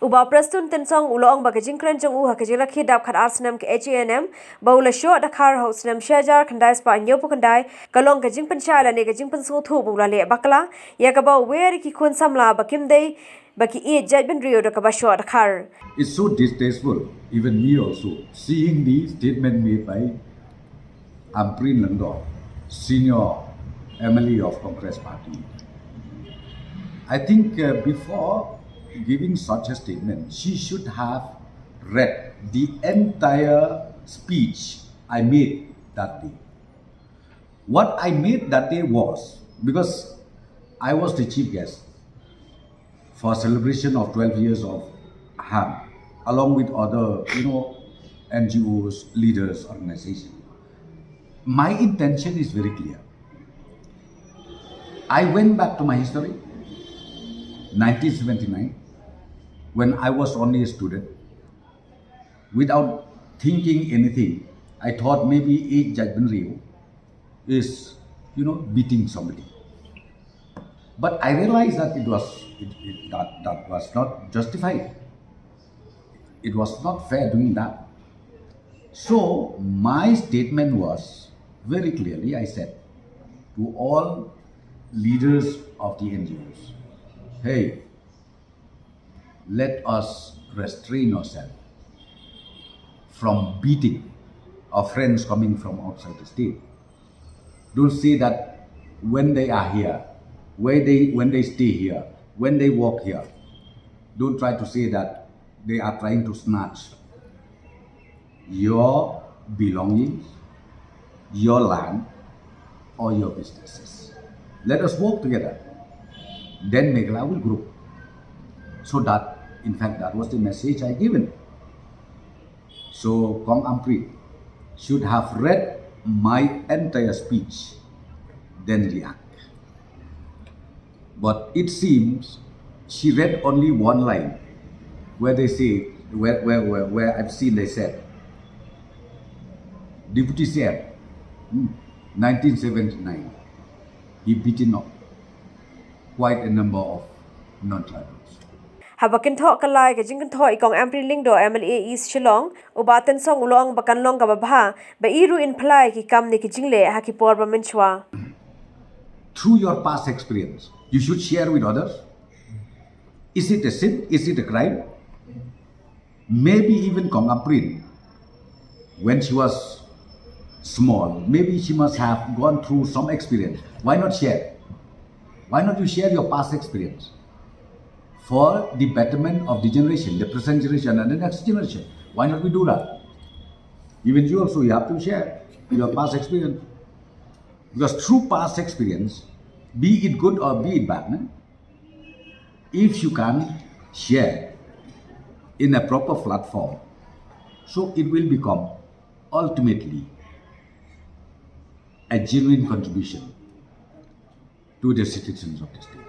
Uba Prestone tynsong ulong ba jingkren jong jingrakhe dap khat snem ke hanm baula Shoh Dkhar house snem shajar khandai spa nyopu khandai kalong pynshai la ne jingkynthoh bula le Bakla ya kaba where ki khun samla bakim dei baki ieit jaidbynriew da kaba Shoh Dkhar. It's so distasteful, even me also, seeing the statement made by ampareen lyngdoh, senior MLA of Congress Party. I think before giving such a statement, she should have read the entire speech I made that day. What I made that day was, because I was the chief guest for a celebration of 12 years of hanm, along with other, NGOs, leaders, organizations. My intention is very clear. I went back to my history, 1979, when I was only a student. Without thinking anything, I thought maybe ieit jaidbynriew is, beating somebody. But I realized that that was not justified. It was not fair doing that. So my statement was very clearly, I said to all leaders of the NGOs, hey, let us restrain ourselves from beating our friends coming from outside the state. Don't say that when they are here, when they stay here, when they walk here, don't try to say that they are trying to snatch your belongings, your land, or your businesses. Let us work together. Then Meghalaya will grow. So that, in fact, that was the message I given. So Kong Ampareen should have read my entire speech, then react. But it seems she read only one line, where they say, where I've seen they said, Deputy said, 1979, he beaten up quite a number of non-tribals. Haba kynthoh kylla jingkynthoh ikong ampareen lyngdoh MLA East Shillong uba tynsong ulong bakan long kaba bha ba iru in phla ki kam ne ki jingleh ha ki por ba mynshuwa. Through your past experience, you should share with others. Is it a sin? Is it a crime? Maybe even Kong Ampareen, when she was small, maybe she must have gone through some experience. Why not share? Why not you share your past experience for the betterment of the generation, the present generation and the next generation? Why not we do that? Even you also, you have to share your past experience. Because through past experience, be it good or be it bad, if you can share in a proper platform, so it will become ultimately a genuine contribution to the citizens of the state.